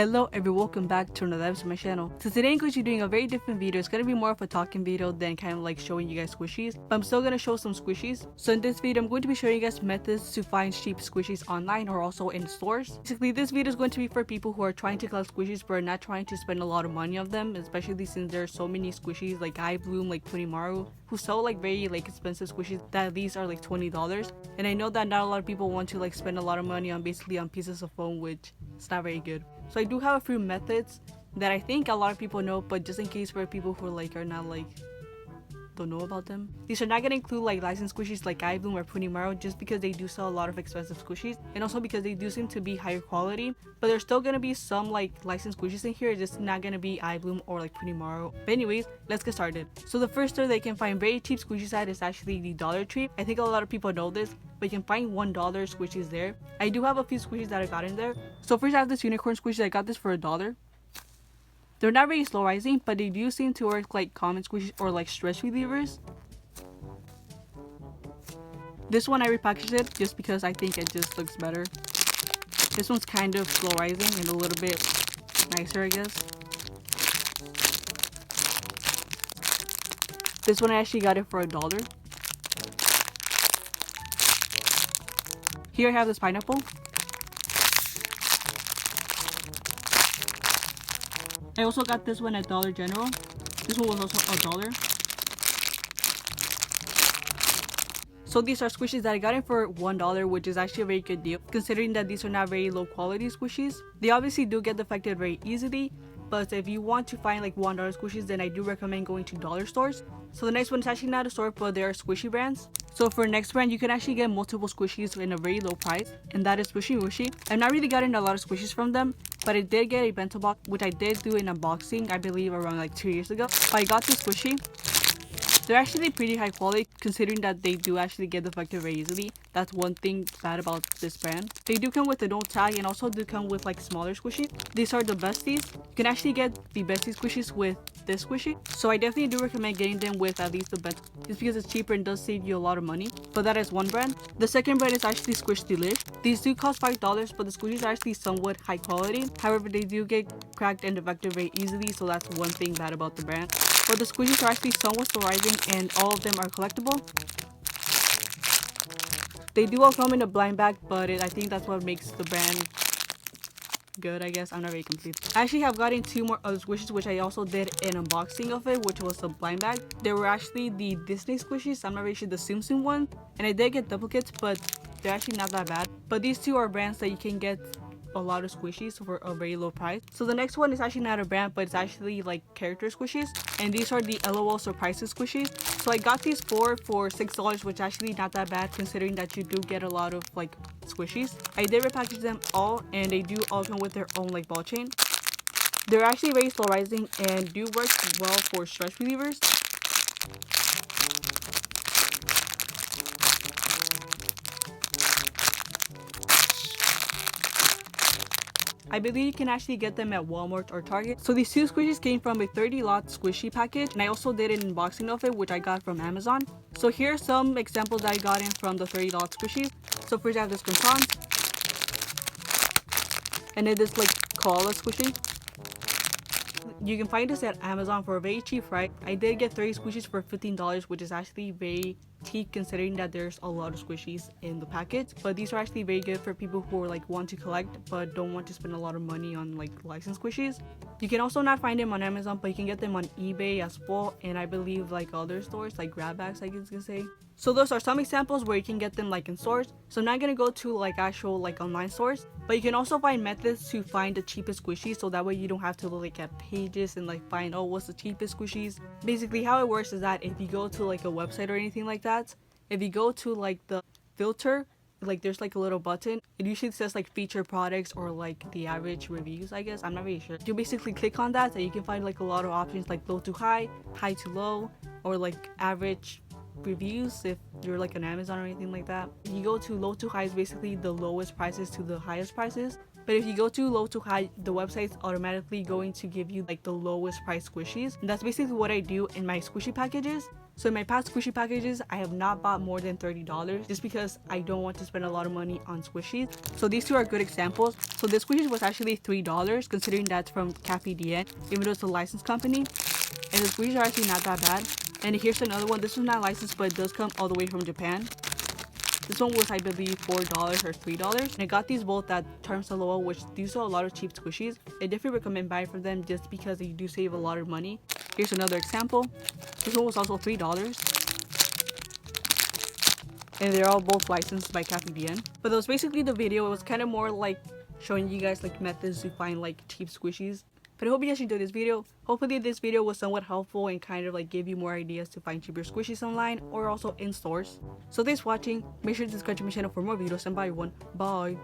Hello everyone, welcome back to another episode of my channel. So today I'm going to be doing a very different video. It's going to be more of a talking video than kind of like showing you guys squishies, but I'm still going to show some squishies. So in this video I'm going to be showing you guys methods to find cheap squishies online or also in stores. Basically this video is going to be for people who are trying to collect squishies but are not trying to spend a lot of money on them, especially since there are so many squishies like iBloom, like Punimaru, who sell like very like expensive squishies that these are like $20. And I know that not a lot of people want to like spend a lot of money on basically on pieces of foam, which is not very good. So I do have a few methods that I think a lot of people know, but just in case for people who like are not like don't know about them. These are not gonna include like licensed squishies like iBloom or Punimaru, just because they do sell a lot of expensive squishies and also because they do seem to be higher quality. But there's still gonna be some like licensed squishies in here, just not gonna be iBloom or like Punimaru. But anyways, let's get started. So the first store they can find very cheap squishies at is actually the Dollar Tree. I think a lot of people know this, but you can find $1 squishies there. I do have a few squishies that I got in there. So first I have this unicorn squishy. I got this for $1. They're not very slow rising, but they do seem to work like common squishies or like stress relievers. This one I repackaged it just because I think it just looks better. This one's kind of slow rising and a little bit nicer, I guess. This one I actually got it for $1. Here I have this pineapple. I also got this one at Dollar General. This one was also $1. So these are squishies that I got in for $1, which is actually a very good deal considering that these are not very low quality squishies. They obviously do get defected very easily, but if you want to find like $1 squishies, then I do recommend going to dollar stores. So the next one is actually not a store, but they are squishy brands. So for next brand, you can actually get multiple squishies in a very low price, and that is Squishy Wishy. I've not really gotten a lot of squishies from them, but I did get a bento box, which I did do an unboxing, I believe around like 2 years ago. But I got this squishy. They're actually pretty high quality considering that they do actually get defected very easily. That's one thing bad about this brand. They do come with a no tag and also do come with like smaller squishies. These are the besties. You can actually get the bestie squishies with this squishy. So I definitely do recommend getting them with at least the bento, just because it's cheaper and does save you a lot of money. But that is one brand. The second brand is actually Squish Delish. These do cost $5, but the squishies are actually somewhat high quality. However, they do get cracked and defected very easily, so that's one thing bad about the brand. But the squishies are actually somewhat slow rising and all of them are collectible. They do all come in a blind bag, but I think that's what makes the brand good, I guess. I'm not very complete. I actually have gotten 2 more other squishies, which I also did an unboxing of it, which was a blind bag. They were actually the Disney squishies. I'm not really sure the Tsum Tsum one. And I did get duplicates, but they're actually not that bad. But these 2 are brands that you can get a lot of squishies for a very low price. So the next one is actually not a brand, but it's actually like character squishies, and these are the LOL Surprises squishies. So I got these for $6, which actually not that bad considering that you do get a lot of like squishies. I did repackage them all, and they do all come with their own like ball chain. They're actually very slow rising and do work well for stress relievers. I believe you can actually get them at Walmart or Target. So these 2 squishies came from a 30-lot squishy package, and I also did an unboxing of it, which I got from Amazon. So here are some examples that I got in from the 30-lot squishies. So first I have this croissant, and then this like koala squishy. You can find this at Amazon for a very cheap price. I did get 30 squishies for $15, which is actually very cheap considering that there's a lot of squishies in the package. But these are actually very good for people who are like want to collect but don't want to spend a lot of money on like licensed squishies. You can also not find them on Amazon, but you can get them on eBay as well, and I believe like other stores like grab bags, I guess you can say. So those are some examples where you can get them like in stores. So I'm not gonna go to like actual like online stores, but you can also find methods to find the cheapest squishies, so that way you don't have to look at pages and like find, oh, what's the cheapest squishies. Basically how it works is that if you go to like a website or anything like that, if you go to like the filter, like there's like a little button, it usually says like featured products or like the average reviews, I guess. I'm not really sure. You basically click on that and you can find like a lot of options like low to high, high to low, or like average reviews if you're like on Amazon or anything like that. If you go to low to high is basically the lowest prices to the highest prices. But if you go to low to high, the website's automatically going to give you like the lowest price squishies. And that's basically what I do in my squishy packages. So in my past squishy packages, I have not bought more than $30 just because I don't want to spend a lot of money on squishies. So these two are good examples. So this squishies was actually $3 considering that's from Cafe Dien, even though it's a licensed company. And the squishies are actually not that bad. And here's another one. This is not licensed, but it does come all the way from Japan. This one was, I believe, $4 or $3. And I got these both at Charm Saloa, which these are a lot of cheap squishies. I definitely recommend buying from them just because they do save a lot of money. Here's another example. This one was also $3. And they're all both licensed by Cafe Dien. But that was basically the video. It was kind of more like showing you guys like methods to find like cheap squishies. But I hope you guys enjoyed this video. Hopefully this video was somewhat helpful and kind of like gave you more ideas to find cheaper squishies online or also in stores. So thanks for watching. Make sure to subscribe to my channel for more videos and bye everyone. Bye.